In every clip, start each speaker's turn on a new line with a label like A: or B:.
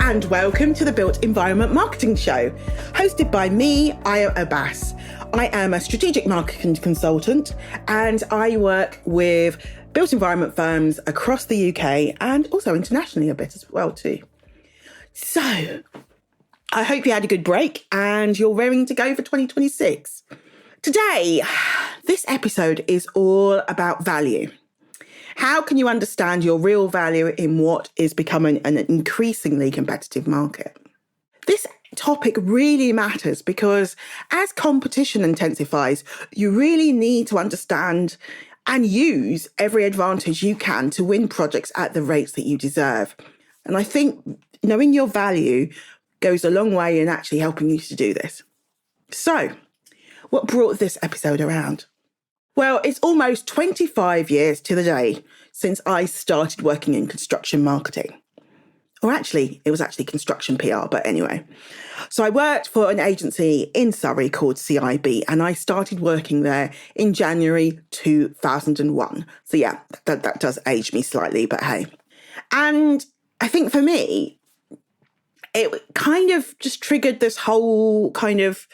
A: and welcome to the Built Environment Marketing Show, hosted by me, Ayo Abbas. I am a strategic marketing consultant and I work with built environment firms across the UK and also internationally a bit as well too. So, I hope you had a good break and you're raring to go for 2026. Today, this episode is all about value. How can you understand your real value in what is becoming an increasingly competitive market? This topic really matters because as competition intensifies, you really need to understand and use every advantage you can to win projects at the rates that you deserve. And I think knowing your value goes a long way in actually helping you to do this. So, what brought this episode around? Well, it's almost 25 years to the day since I started working in construction marketing. Or actually, it was actually construction PR, but anyway. So I worked for an agency in Surrey called CIB, and I started working there in January 2001. So yeah, that does age me slightly, but hey. And I think for me, it kind of just triggered this whole kind of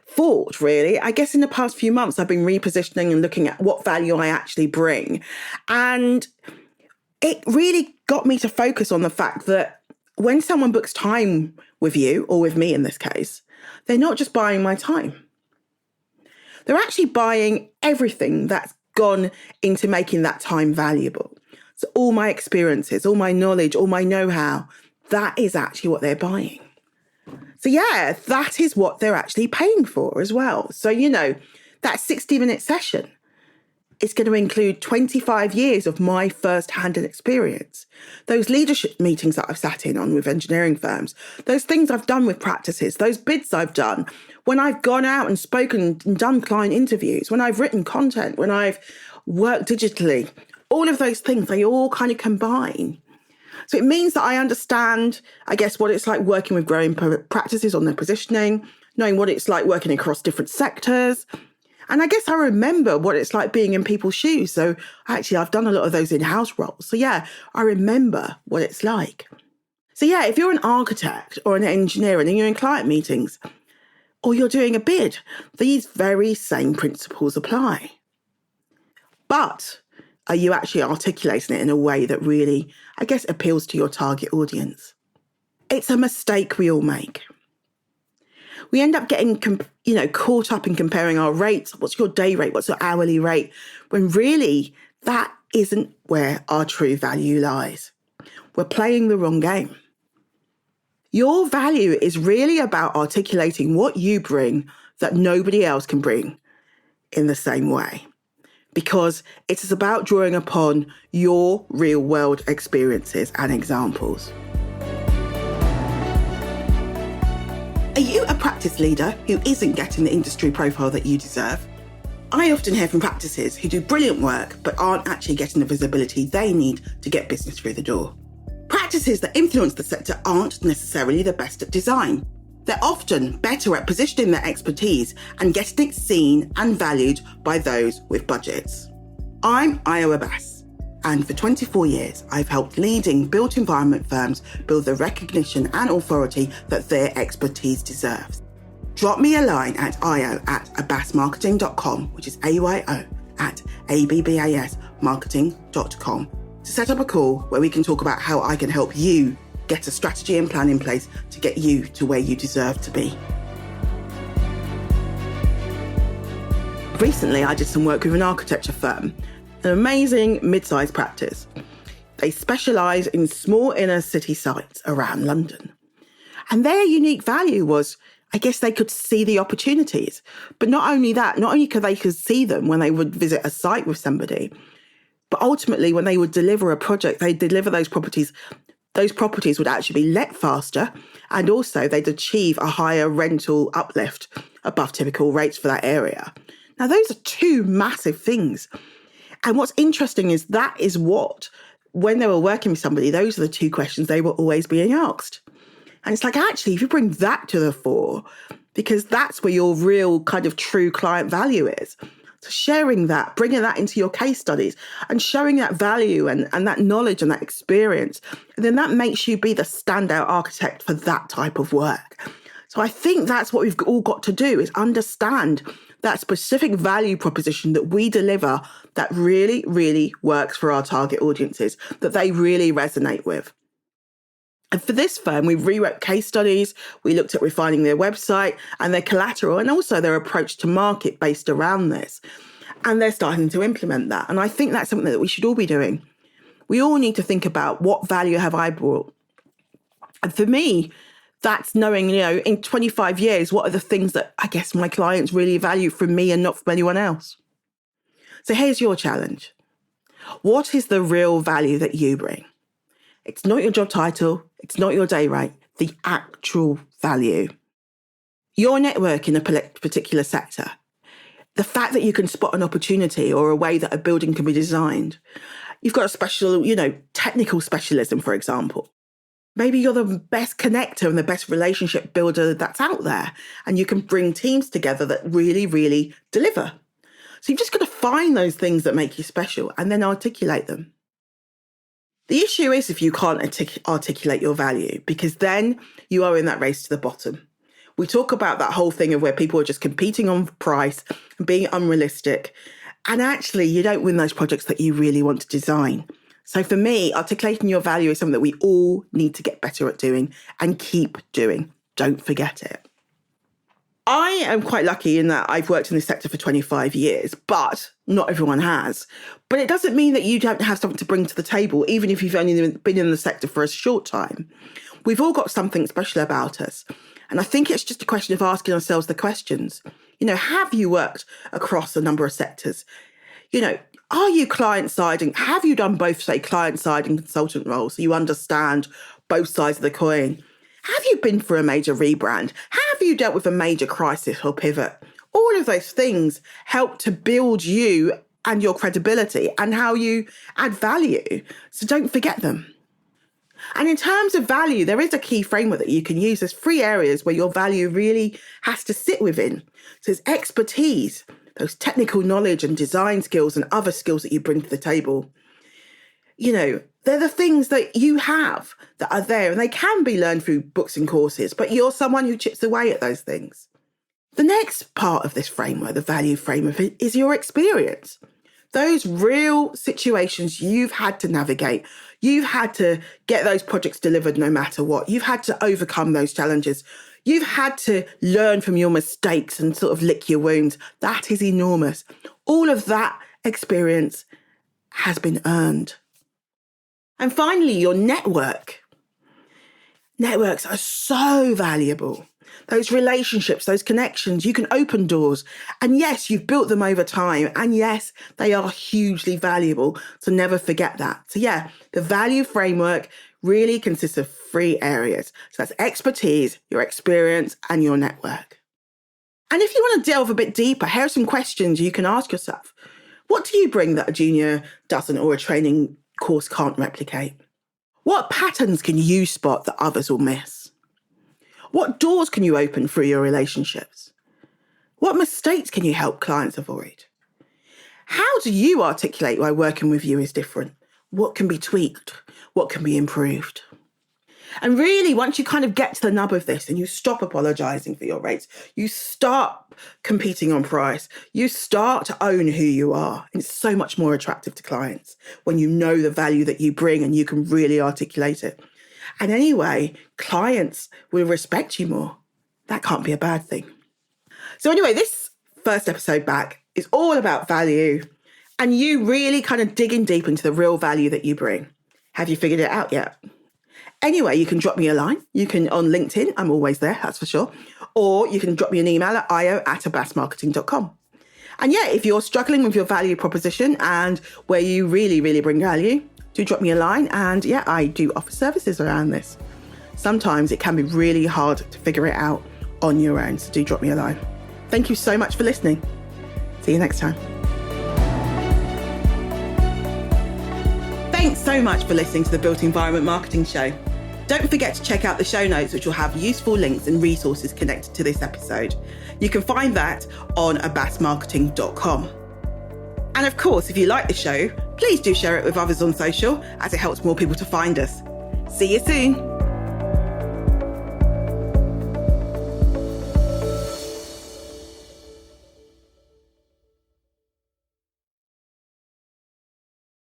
A: thought, really. I guess in the past few months, I've been repositioning and looking at what value I actually bring. And it really got me to focus on the fact that when someone books time with you, or with me in this case, they're not just buying my time. They're actually buying everything that's gone into making that time valuable. So all my experiences, all my knowledge, all my know-how, that is actually what they're buying. So yeah, that is what they're actually paying for as well. So, that 60-minute session is going to include 25 years of my first-hand experience. Those leadership meetings that I've sat in on with engineering firms, those things I've done with practices, those bids I've done, when I've gone out and spoken and done client interviews, when I've written content, when I've worked digitally, all of those things, they all kind of combine. So it means that I understand, I guess, what it's like working with growing practices on their positioning, knowing what it's like working across different sectors. And I guess I remember what it's like being in people's shoes. So actually, I've done a lot of those in-house roles. So yeah, I remember what it's like. So yeah, if you're an architect or an engineer and you're in client meetings or you're doing a bid, these very same principles apply. But are you actually articulating it in a way that really, I guess, appeals to your target audience? It's a mistake we all make. We end up getting, caught up in comparing our rates. What's your day rate? What's your hourly rate? When really, that isn't where our true value lies. We're playing the wrong game. Your value is really about articulating what you bring that nobody else can bring in the same way. Because it is about drawing upon your real world experiences and examples. Are you a practice leader who isn't getting the industry profile that you deserve? I often hear from practices who do brilliant work but aren't actually getting the visibility they need to get business through the door. Practices that influence the sector aren't necessarily the best at design. They're often better at positioning their expertise and getting it seen and valued by those with budgets. I'm Ayo Abbas, and for 24 years, I've helped leading built environment firms build the recognition and authority that their expertise deserves. Drop me a line at ayo@abbasmarketing.com, which is AYO at ABBASmarketing.com, to set up a call where we can talk about how I can help you get a strategy and plan in place to get you to where you deserve to be. Recently, I did some work with an architecture firm, an amazing mid-sized practice. They specialise in small inner city sites around London. And their unique value was, I guess they could see the opportunities. But not only that, not only could they see them when they would visit a site with somebody, but ultimately when they would deliver a project, they'd deliver those properties would actually be let faster, and also they'd achieve a higher rental uplift above typical rates for that area. Now, those are two massive things. And what's interesting is that is what, when they were working with somebody, those are the two questions they were always being asked. And it's like, actually, if you bring that to the fore, because that's where your real kind of true client value is, So sharing that, bringing that into your case studies and showing that value and that knowledge and that experience, and then that makes you be the standout architect for that type of work. So I think that's what we've all got to do, is understand that specific value proposition that we deliver that really, really works for our target audiences, that they really resonate with. And for this firm, we rewrote case studies, we looked at refining their website and their collateral and also their approach to market based around this. And they're starting to implement that. And I think that's something that we should all be doing. We all need to think about, what value have I brought? And for me, that's knowing, in 25 years, what are the things that I guess my clients really value from me and not from anyone else? So here's your challenge. What is the real value that you bring? It's not your job title. It's not your day rate. The actual value. Your network in a particular sector. The fact that you can spot an opportunity or a way that a building can be designed. You've got a special, technical specialism, for example. Maybe you're the best connector and the best relationship builder that's out there, and you can bring teams together that really, really deliver. So you've just got to find those things that make you special and then articulate them. The issue is if you can't articulate your value, because then you are in that race to the bottom. We talk about that whole thing of where people are just competing on price and being unrealistic, and actually you don't win those projects that you really want to design. So for me, articulating your value is something that we all need to get better at doing and keep doing. Don't forget it. I am quite lucky in that I've worked in this sector for 25 years, but not everyone has. But it doesn't mean that you don't have something to bring to the table, even if you've only been in the sector for a short time. We've all got something special about us. And I think it's just a question of asking ourselves the questions. Have you worked across a number of sectors? Are you client-side, and have you done both, say, client-side and consultant roles so you understand both sides of the coin? Have you been through a major rebrand? Have you dealt with a major crisis or pivot? All of those things help to build you and your credibility and how you add value. So don't forget them. And in terms of value, there is a key framework that you can use. There's 3 areas where your value really has to sit within. So it's expertise, those technical knowledge and design skills and other skills that you bring to the table. They're the things that you have that are there, and they can be learned through books and courses, but you're someone who chips away at those things. The next part of this framework, the value framework, is your experience. Those real situations you've had to navigate. You've had to get those projects delivered no matter what. You've had to overcome those challenges. You've had to learn from your mistakes and sort of lick your wounds. That is enormous. All of that experience has been earned. And finally, your network. Networks are so valuable. Those relationships, those connections, you can open doors. And yes, you've built them over time. And yes, they are hugely valuable. So never forget that. So yeah, the value framework really consists of 3 areas. So that's expertise, your experience, and your network. And if you want to delve a bit deeper, here are some questions you can ask yourself. What do you bring that a junior doesn't, or a training course can't replicate? What patterns can you spot that others will miss? What doors can you open through your relationships? What mistakes can you help clients avoid? How do you articulate why working with you is different? What can be tweaked? What can be improved? And really, once you kind of get to the nub of this and you stop apologising for your rates, you start competing on price, you start to own who you are. It's so much more attractive to clients when you know the value that you bring and you can really articulate it. And anyway, clients will respect you more. That can't be a bad thing. So anyway, this first episode back is all about value and you really kind of digging deep into the real value that you bring. Have you figured it out yet? Anyway, you can drop me a line. You can on LinkedIn. I'm always there, that's for sure. Or you can drop me an email at ayo@abbasmarketing.com. And yeah, if you're struggling with your value proposition and where you really, really bring value, do drop me a line. And yeah, I do offer services around this. Sometimes it can be really hard to figure it out on your own. So do drop me a line. Thank you so much for listening. See you next time. Thanks so much for listening to the Built Environment Marketing Show. Don't forget to check out the show notes, which will have useful links and resources connected to this episode. You can find that on abbasmarketing.com. And of course, if you like the show, please do share it with others on social, as it helps more people to find us. See you soon.